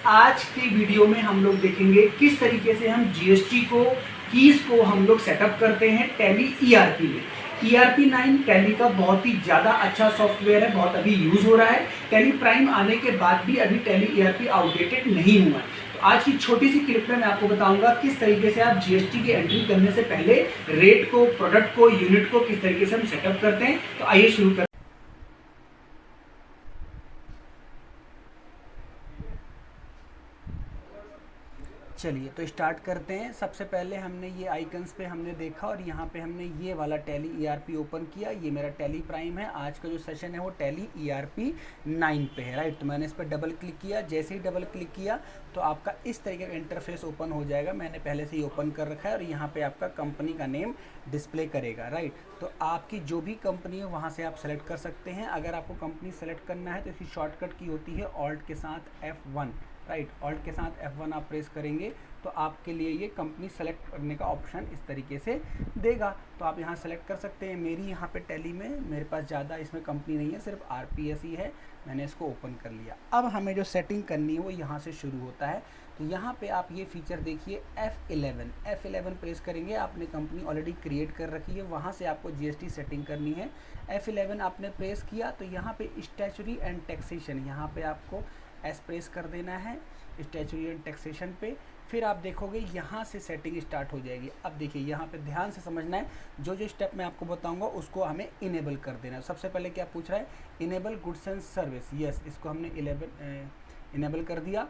आज की वीडियो में हम लोग देखेंगे किस तरीके से हम जीएसटी को कीज को हम लोग सेटअप करते हैं टैली ईआरपी में। ईआरपी 9 टैली का बहुत ही ज़्यादा अच्छा सॉफ्टवेयर है, बहुत अभी यूज़ हो रहा है। टैली प्राइम आने के बाद भी अभी टैली ईआरपी आउटडेटेड नहीं हुआ है। तो आज की छोटी सी क्लिप में मैं आपको बताऊंगा किस तरीके से आप जीएसटी की एंट्री करने से पहले रेट को, प्रोडक्ट को, यूनिट को किस तरीके से हम सेटअप करते हैं। तो आइए शुरू करते हैं। चलिए तो स्टार्ट करते हैं। सबसे पहले हमने ये आइकन्स पे हमने देखा और यहाँ पे हमने ये वाला टैली ईआरपी ओपन किया। ये मेरा टैली प्राइम है। आज का जो सेशन है वो टैली ईआरपी 9 पे है, राइट। तो मैंने इस पर डबल क्लिक किया। जैसे ही डबल क्लिक किया तो आपका इस तरीके का इंटरफेस ओपन हो जाएगा। मैंने पहले से ही ओपन कर रखा है और यहाँ पे आपका कंपनी का नेम डिस्प्ले करेगा, राइट। तो आपकी जो भी कंपनी है वहाँ से आप सेलेक्ट कर सकते हैं। अगर आपको कंपनी सेलेक्ट करना है तो इसकी शॉर्टकट की होती है ऑल्ट के साथ F1, राइट। ऑल्ट के साथ F1 आप प्रेस करेंगे तो आपके लिए ये कंपनी सेलेक्ट करने का ऑप्शन इस तरीके से देगा। तो आप यहाँ सेलेक्ट कर सकते हैं। मेरी यहाँ पे टैली में मेरे पास ज़्यादा इसमें कंपनी नहीं है, सिर्फ आरपीएस ही है। मैंने इसको ओपन कर लिया। अब हमें जो सेटिंग करनी है वो यहाँ से शुरू होता है। तो यहाँ पे आप ये फीचर देखिए F11 प्रेस करेंगे। आपने कंपनी ऑलरेडी क्रिएट कर रखी है, वहाँ से आपको जीएसटी सेटिंग करनी है। F11 आपने प्रेस किया तो यहाँ पे स्टैचुरी एंड टैक्सेशन, यहाँ पे आपको एस प्रेस कर देना है स्टैचुरी एंड टैक्सेशन पे। फिर आप देखोगे यहाँ से सेटिंग स्टार्ट हो जाएगी। अब देखिए यहाँ पे ध्यान से समझना है, जो जो स्टेप मैं आपको बताऊंगा उसको हमें इनेबल कर देना है। सबसे पहले क्या पूछ रहा है, enable goods and service, yes, इसको हमने इनेबल कर दिया।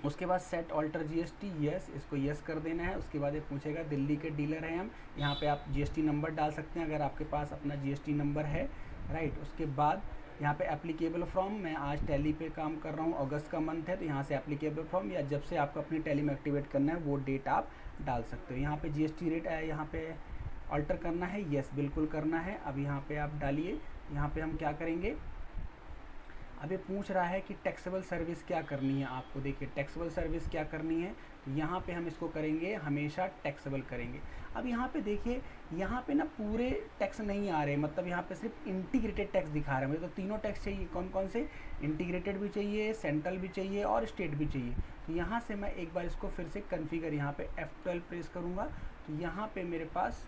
उसके बाद सेट ऑल्टर जीएसटी, यस, इसको यस कर देना है। उसके बाद ये पूछेगा दिल्ली के डीलर हैं हम, यहाँ पे आप जीएसटी नंबर डाल सकते हैं अगर आपके पास अपना जीएसटी नंबर है, राइट। उसके बाद यहाँ पे एप्लीकेबल फ्रॉम, मैं आज टैली पे काम कर रहा हूँ, अगस्त का मंथ है तो यहाँ से एप्लीकेबल फ्रॉम या जब से आपको अपनी टैली में एक्टिवेट करना है वो डेट आप डाल सकते हो। यहाँ पे जीएसटी रेट यहाँ पे ऑल्टर करना है, यस बिल्कुल करना है। अब यहाँ पे आप डालिए। यहाँ पे हम क्या करेंगे, अब ये पूछ रहा है कि टैक्सेबल सर्विस क्या करनी है आपको। देखिए टैक्सेबल सर्विस क्या करनी है, यहाँ पे हम इसको करेंगे हमेशा टैक्सेबल करेंगे। अब यहाँ पे देखिए, यहाँ पे ना पूरे टैक्स नहीं आ रहे, मतलब यहाँ पे सिर्फ इंटीग्रेटेड टैक्स दिखा रहे हैं। मुझे तो तीनों टैक्स चाहिए। कौन कौन से, इंटीग्रेटेड भी चाहिए, सेंट्रल भी चाहिए और स्टेट भी चाहिए। तो यहाँ से मैं एक बार इसको फिर से कन्फिगर, यहाँ पे F12 प्रेस करूँगा तो यहाँ पे मेरे पास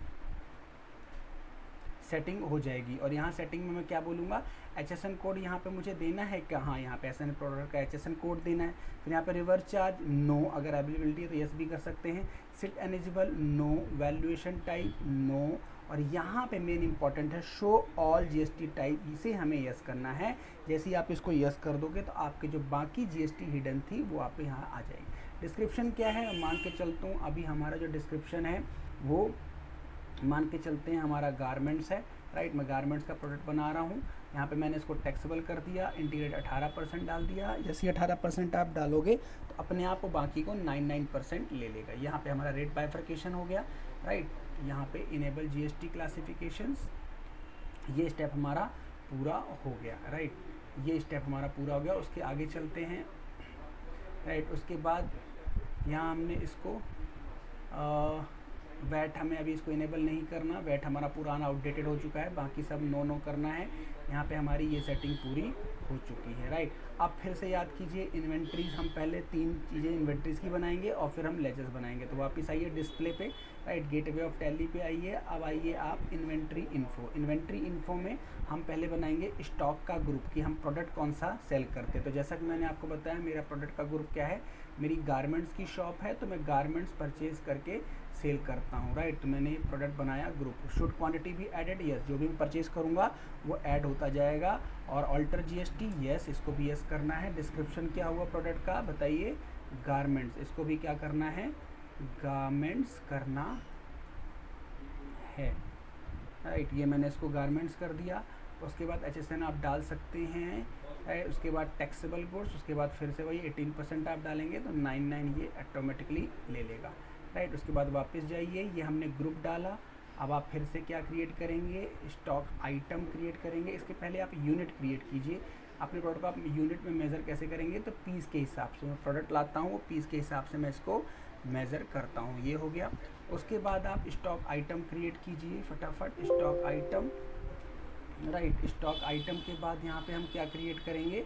सेटिंग हो जाएगी। और यहाँ सेटिंग में मैं क्या बोलूँगा, HSN कोड यहाँ पे मुझे देना है क्या, हाँ यहाँ पे SN प्रोडक्ट का HSN कोड देना है। फिर यहाँ पे रिवर्स चार्ज नो, अगर अवेलेबिलिटी है तो यस भी कर सकते हैं। सिट eligible no, valuation type no, और यहाँ पे मेन इंपॉर्टेंट है शो ऑल जीएसटी टाइप, इसे हमें यस करना है। जैसे ही आप इसको यस कर दोगे तो आपके जो बाकी जीएसटी हिडन थी वो आप यहाँ आ जाएगी। डिस्क्रिप्शन क्या है, मान के चलता हूँ अभी हमारा जो डिस्क्रिप्शन है वो मान के चलते हैं हमारा गारमेंट्स है, राइट। मैं गारमेंट्स का प्रोडक्ट बना रहा हूँ। यहाँ पे मैंने इसको टैक्सेबल कर दिया, इंटीग्रेट 18% डाल दिया। जैसे 18% आप डालोगे तो अपने आप वो बाकी को 99% ले लेगा। यहाँ पे हमारा रेट बाइफर्केशन हो गया, राइट। यहाँ पे इनेबल जीएसटी क्लासिफिकेशंस, ये स्टेप हमारा पूरा हो गया, राइट। ये स्टेप हमारा पूरा हो गया। उसके आगे चलते हैं, राइट। उसके बाद यहाँ हमने इसको वैट, हमें अभी इसको इनेबल नहीं करना, वैट हमारा पुराना आउटडेटेड हो चुका है, बाकी सब नो नो करना है। यहाँ पे हमारी ये सेटिंग पूरी हो चुकी है, राइट। अब फिर से याद कीजिए, इन्वेंट्रीज हम पहले 3 चीज़ें इन्वेंट्रीज की बनाएंगे और फिर हम लेजर्स बनाएंगे। तो वापस आइए डिस्प्ले पे, राइट, गेटवे ऑफ टैली पे आइए। अब आइए आप इन्वेंट्री इन्फो। इन्वेंट्री इन्फो में हम पहले बनाएंगे स्टॉक का ग्रुप कि हम प्रोडक्ट कौन सा सेल करते हैं। तो जैसा कि मैंने आपको बताया मेरा प्रोडक्ट का ग्रुप क्या है, मेरी गारमेंट्स की शॉप है तो मैं गारमेंट्स परचेज करके सेल करता हूँ, राइट। तो मैंने प्रोडक्ट बनाया ग्रुप। शुड क्वांटिटी भी एडेड, यस, जो भी मैं परचेज करूँगा वो ऐड होता जाएगा। और ऑल्टर जीएसटी, यस, इसको भी यस करना है। डिस्क्रिप्शन क्या हुआ प्रोडक्ट का बताइए, गारमेंट्स, इसको भी क्या करना है, गारमेंट्स करना है, राइट। ये मैंने इसको गारमेंट्स कर दिया। उसके बाद HSN आप डाल सकते हैं, राइट। उसके बाद टैक्सेबल गुड्स, उसके बाद फिर से वही 18% आप डालेंगे तो 99 ये ऑटोमेटिकली ले लेगा, राइट। उसके बाद वापस जाइए, ये हमने ग्रुप डाला। अब आप फिर से क्या क्रिएट करेंगे, स्टॉक आइटम क्रिएट करेंगे। इसके पहले आप यूनिट क्रिएट कीजिए। अपने प्रोडक्ट को आप यूनिट में मेज़र कैसे करेंगे, तो पीस के हिसाब से मैं प्रोडक्ट लाता हूँ, वो पीस के हिसाब से मैं इसको मेज़र करता हूँ। ये हो गया। उसके बाद आप स्टॉक आइटम क्रिएट कीजिए फटाफट, stock item, right. Stock item के बाद यहाँ पे हम क्या क्रिएट करेंगे,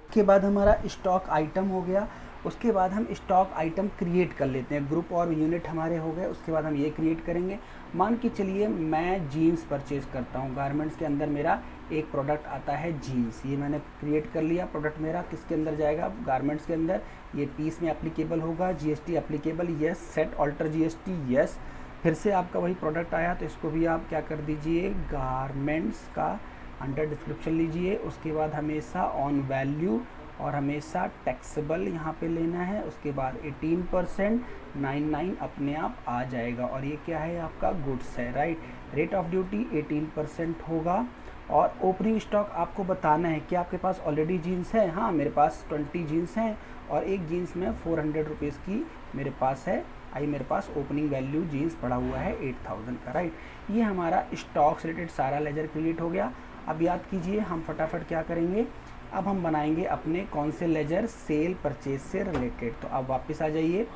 उसके बाद हमारा स्टॉक आइटम हो गया। उसके बाद हम स्टॉक आइटम क्रिएट कर लेते हैं, ग्रुप और यूनिट हमारे हो गए। उसके बाद हम ये क्रिएट करेंगे, मान के चलिए मैं जीन्स परचेज़ करता हूँ, गारमेंट्स के अंदर मेरा एक प्रोडक्ट आता है जीन्स, ये मैंने क्रिएट कर लिया। प्रोडक्ट मेरा किसके अंदर जाएगा, गारमेंट्स के अंदर। ये पीस में एप्लीकेबल होगा, GST applicable, yes. Set alter GST, yes. फिर से आपका वही प्रोडक्ट आया तो इसको भी आप क्या कर दीजिए, गारमेंट्स का अंडर डिस्क्रिप्शन लीजिए। उसके बाद हमेशा ऑन वैल्यू और हमेशा टैक्सेबल यहाँ पे लेना है। उसके बाद 18% 99 अपने आप आ जाएगा। और ये क्या है, आपका गुड्स है, राइट। रेट ऑफ ड्यूटी 18% होगा। और ओपनिंग स्टॉक आपको बताना है कि आपके पास ऑलरेडी जीन्स है। हाँ, मेरे पास 20 जीन्स हैं और एक जीन्स में 400 रुपीज़ की मेरे पास है। मेरे पास ओपनिंग वैल्यू जीन्स पड़ा हुआ है 8000 का, राइट। ये हमारा स्टॉक से रिलेटेड सारा लेजर क्रिएट हो गया। अब याद कीजिए, हम फटाफट क्या करेंगे, अब हम बनाएंगे अपने कौन से लेजर, सेल परचेज से रिलेटेड। तो अब वापस आ जाइए,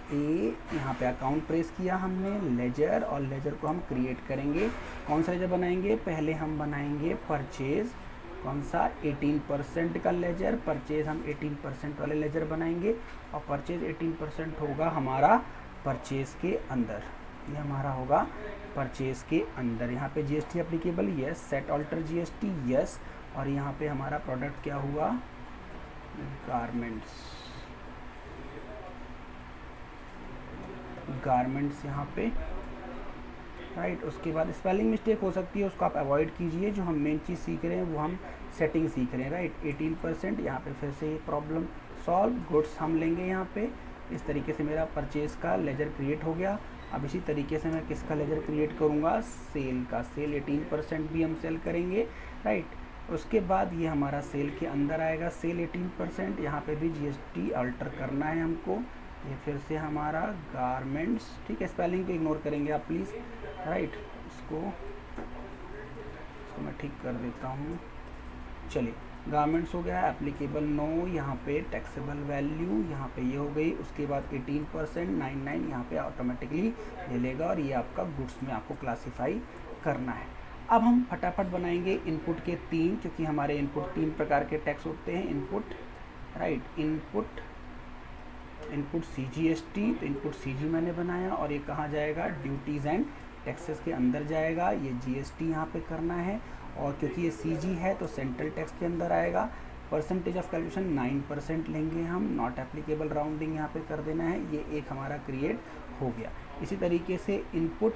यहाँ पे अकाउंट प्रेस किया हमने, लेजर, और लेजर को हम क्रिएट करेंगे। कौन सा लेजर बनाएंगे, पहले हम बनाएंगे परचेज, कौन सा, 18% का लेजर। परचेज हम 18% वाले लेजर बनाएंगे और परचेज 18% होगा हमारा परचेज के अंदर। ये हमारा होगा परचेज के अंदर। यहाँ पे GST applicable, yes. Set alter GST, yes. और यहाँ पे हमारा प्रोडक्ट क्या हुआ, गारमेंट्स, गारमेंट्स यहाँ पे, राइट। उसके बाद स्पेलिंग मिस्टेक हो सकती है, उसको आप अवॉइड कीजिए। जो हम मेन चीज़ सीख रहे हैं वो हम सेटिंग सीख रहे हैं, राइट। 18% यहाँ पे फिर से ये प्रॉब्लम सॉल्व। गुड्स हम लेंगे यहाँ पे। इस तरीके से मेरा परचेज का लेजर क्रिएट हो गया। अब इसी तरीके से मैं किसका लेजर क्रिएट करूँगा, सेल का। सेल 18% भी हम सेल करेंगे, राइट। उसके बाद ये हमारा सेल के अंदर आएगा, सेल 18%। यहाँ पे भी जीएसटी अल्टर करना है हमको। ये फिर से हमारा गारमेंट्स, ठीक है। स्पेलिंग को इग्नोर करेंगे आप प्लीज़, राइट। इसको मैं ठीक कर देता हूँ। चलिए, गारमेंट्स हो गया, एप्लीकेबल नो, यहाँ पे टैक्सेबल वैल्यू, यहाँ पे ये हो गई। उसके बाद 18% 99 यहाँ पे ऑटोमेटिकली ले लेगा और ये आपका गुड्स में आपको क्लासीफाई करना है। अब हम फटाफट बनाएंगे इनपुट के 3, क्योंकि हमारे इनपुट 3 प्रकार के टैक्स होते हैं। इनपुट, राइट, इनपुट CGST, तो इनपुट CG मैंने बनाया और ये कहाँ जाएगा, ड्यूटीज़ एंड टैक्सेस के अंदर जाएगा। ये GST यहाँ पे करना है और क्योंकि ये CG है तो सेंट्रल टैक्स के अंदर आएगा। परसेंटेज ऑफ कैलकुलेशन 9% लेंगे हम, नॉट एप्लीकेबल, राउंडिंग यहाँ पे कर देना है। ये एक हमारा क्रिएट हो गया। इसी तरीके से इनपुट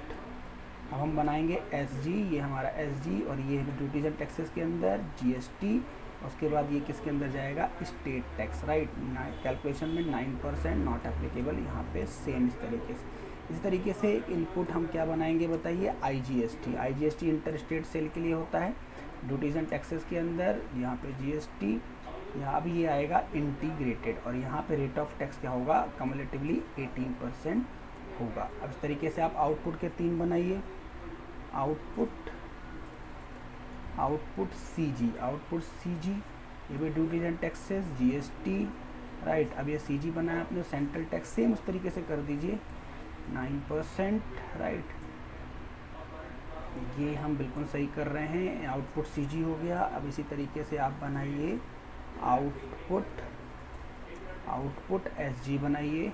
अब हम बनाएंगे SG, ये हमारा SG, और ये ड्यूटीज एंड टैक्सेस के अंदर GST। उसके बाद ये किसके अंदर जाएगा, स्टेट टैक्स, राइट। कैलकुलेशन में 9%, नॉट एप्लीकेबल, यहाँ पे सेम इस तरीके से। इस तरीके से इनपुट हम क्या बनाएंगे बताइए, IGST इंटर स्टेट सेल के लिए होता है। ड्यूटीज एंड टैक्सेस के अंदर यहाँ पे GST, यहाँ भी ये आएगा इंटीग्रेटेड, और यहाँ पे रेट ऑफ टैक्स क्या होगा, कम्युलेटिवली 18% होगा। अब इस तरीके से आप आउटपुट के 3 बनाइए। आउटपुट CG, ये भी duties and taxes, GST, right. अब ये CG बनाया आपने, सेंट्रल टैक्स सेम उस तरीके से कर दीजिए 9%, राइट। ये हम बिल्कुल सही कर रहे हैं। आउटपुट CG हो गया। अब इसी तरीके से आप बनाइए आउटपुट SG बनाइए,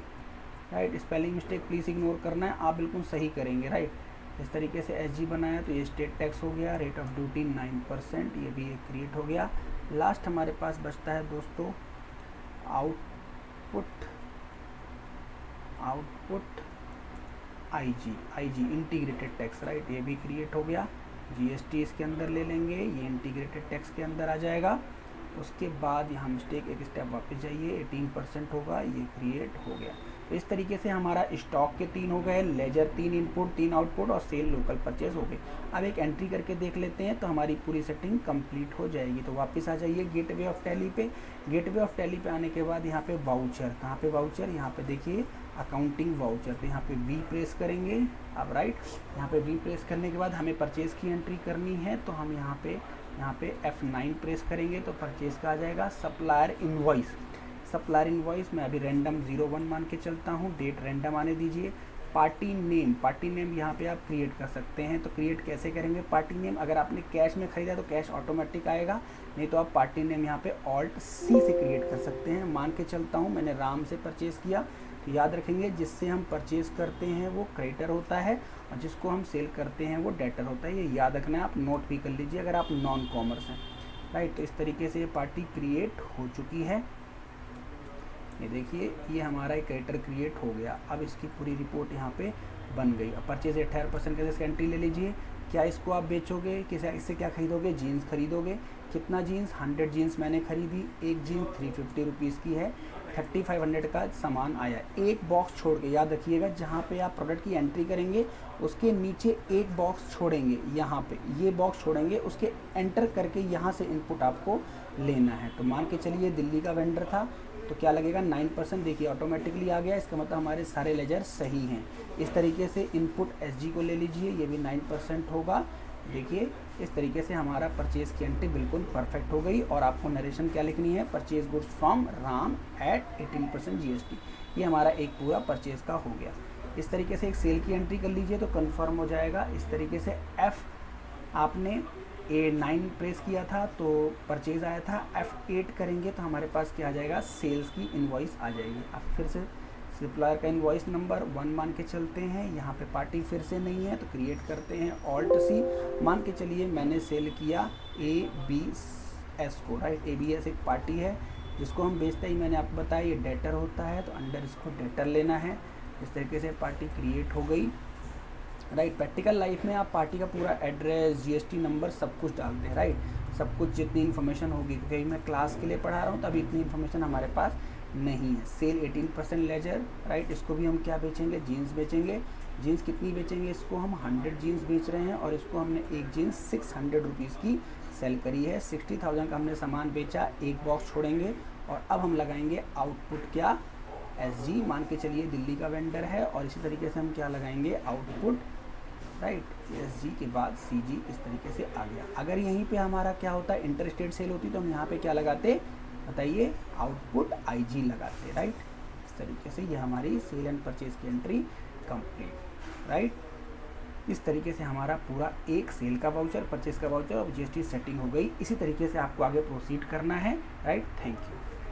right. Spelling mistake please ignore करना है, आप बिल्कुल सही करेंगे, राइट। इस तरीके से SG बनाया तो ये स्टेट टैक्स हो गया। रेट ऑफ ड्यूटी 9%, ये भी एक क्रिएट हो गया। लास्ट हमारे पास बचता है दोस्तों output IG integrated tax, right. ये भी क्रिएट हो गया। GST इसके अंदर ले लेंगे, ये इंटीग्रेटेड टैक्स के अंदर आ जाएगा। उसके बाद यहाँ मिस्टेक, एक स्टेप वापस जाइए, 18% होगा, ये क्रिएट हो गया। तो इस तरीके से हमारा स्टॉक के 3 हो गए, लेजर 3 इनपुट 3 आउटपुट और सेल लोकल परचेज हो गए। अब एक एंट्री करके देख लेते हैं तो हमारी पूरी सेटिंग कंप्लीट हो जाएगी। तो वापस आ जाइए गेटवे ऑफ टैली पे। गेटवे ऑफ टैली पे आने के बाद यहाँ पे वाउचर, कहाँ पे वाउचर, यहाँ पे देखिए अकाउंटिंग वाउचर, तो यहाँ पे V प्रेस करेंगे। अब राइट, यहाँ पे V प्रेस करने के बाद हमें परचेज की एंट्री करनी है, तो हम यहाँ पे F9 प्रेस करेंगे तो परचेज का आ जाएगा सप्लायर इनवॉइस। मैं अभी रैंडम 01 मान के चलता हूँ, डेट रैंडम आने दीजिए। पार्टी नेम यहाँ पे आप क्रिएट कर सकते हैं। तो क्रिएट कैसे करेंगे पार्टी नेम? अगर आपने कैश में खरीदा तो कैश ऑटोमेटिक आएगा, नहीं तो आप पार्टी नेम यहाँ पे Alt C से क्रिएट कर सकते हैं। मान के चलता हूँ मैंने राम से परचेज़ किया, तो याद रखेंगे जिससे हम परचेज़ करते हैं वो क्रेडिटर होता है और जिसको हम सेल करते हैं वो डेटर होता है। ये याद रखना है, आप नोट भी कर लीजिए अगर आप नॉन कॉमर्स हैं, राइट। तो इस तरीके से ये पार्टी क्रिएट हो चुकी है। ये देखिए ये हमारा एक क्रेडिटर क्रिएट हो गया। अब इसकी पूरी रिपोर्ट यहाँ पे बन गई। अब परचेज 18% के इसका एंट्री ले लीजिए। क्या इसको आप बेचोगे? इससे क्या खरीदोगे? जीन्स खरीदोगे। कितना जीन्स? 100 जीन्स मैंने खरीदी। एक जीन्स 350 रुपीज़ की है, 3500 का सामान आया। एक बॉक्स छोड़ के, याद रखिएगा जहाँ पे आप प्रोडक्ट की एंट्री करेंगे उसके नीचे एक बॉक्स छोड़ेंगे, यहाँ पे ये बॉक्स छोड़ेंगे, उसके एंटर करके यहाँ से इनपुट आपको लेना है। तो मान के चलिए दिल्ली का वेंडर था, तो क्या लगेगा? 9%। देखिए ऑटोमेटिकली आ गया, इसका मतलब हमारे सारे लेजर सही हैं। इस तरीके से इनपुट SG को ले लीजिए, ये भी 9% होगा। देखिए इस तरीके से हमारा परचेज़ की एंट्री बिल्कुल परफेक्ट हो गई। और आपको नरेशन क्या लिखनी है? Purchase goods from Ram at 18% GST। ये हमारा एक पूरा परचेज़ का हो गया। इस तरीके से एक सेल की एंट्री कर लीजिए तो कन्फर्म हो जाएगा। इस तरीके से F आपने A9 प्रेस किया था तो परचेज आया था, F8 करेंगे तो हमारे पास क्या आ जाएगा? सेल्स की इनवॉइस आ जाएगी। अब फिर से सप्लायर का इनवॉइस नंबर 1 मान के चलते हैं। यहाँ पे पार्टी फिर से नहीं है तो क्रिएट करते हैं Alt C। मान के चलिए मैंने सेल किया ABS को, राइट। ABS एक पार्टी है जिसको हम बेचते ही मैंने आपको बताया ये डेटर होता है, तो अंडर इसको डेटर लेना है। इस तरीके से पार्टी क्रिएट हो गई, राइट। प्रैक्टिकल लाइफ में आप पार्टी का पूरा एड्रेस, GST नंबर सब कुछ डालते हैं, राइट। सब कुछ जितनी इन्फॉर्मेशन होगी, क्योंकि मैं क्लास के लिए पढ़ा रहा हूँ तभी इतनी इन्फॉर्मेशन हमारे पास नहीं है। Sale 18% ledger, right. इसको भी हम क्या बेचेंगे? जीन्स बेचेंगे। जीन्स कितनी बेचेंगे? इसको हम 100 जीन्स बेच रहे हैं और इसको हमने एक जीन्स 600 रुपीज़ की सेल करी है। 60,000 का हमने सामान बेचा, एक बॉक्स छोड़ेंगे और अब हम लगाएंगे आउटपुट क्या? SG। मान के चलिए दिल्ली का वेंडर है और इसी तरीके से हम क्या लगाएंगे? Output, right. SG के बाद CG इस तरीके से आ गया। अगर यहीं पे हमारा क्या होता है? इंटर स्टेट सेल होती तो हम यहाँ पे क्या लगाते? बताइए, आउटपुट IG लगाते, राइट। इस तरीके से ये हमारी सेल एंड परचेज की एंट्री कंप्लीट, राइट। इस तरीके से हमारा पूरा एक सेल का वाउचर, परचेज का वाउचर और GST सेटिंग हो गई। इसी तरीके से आपको आगे प्रोसीड करना है, राइट। Thank you.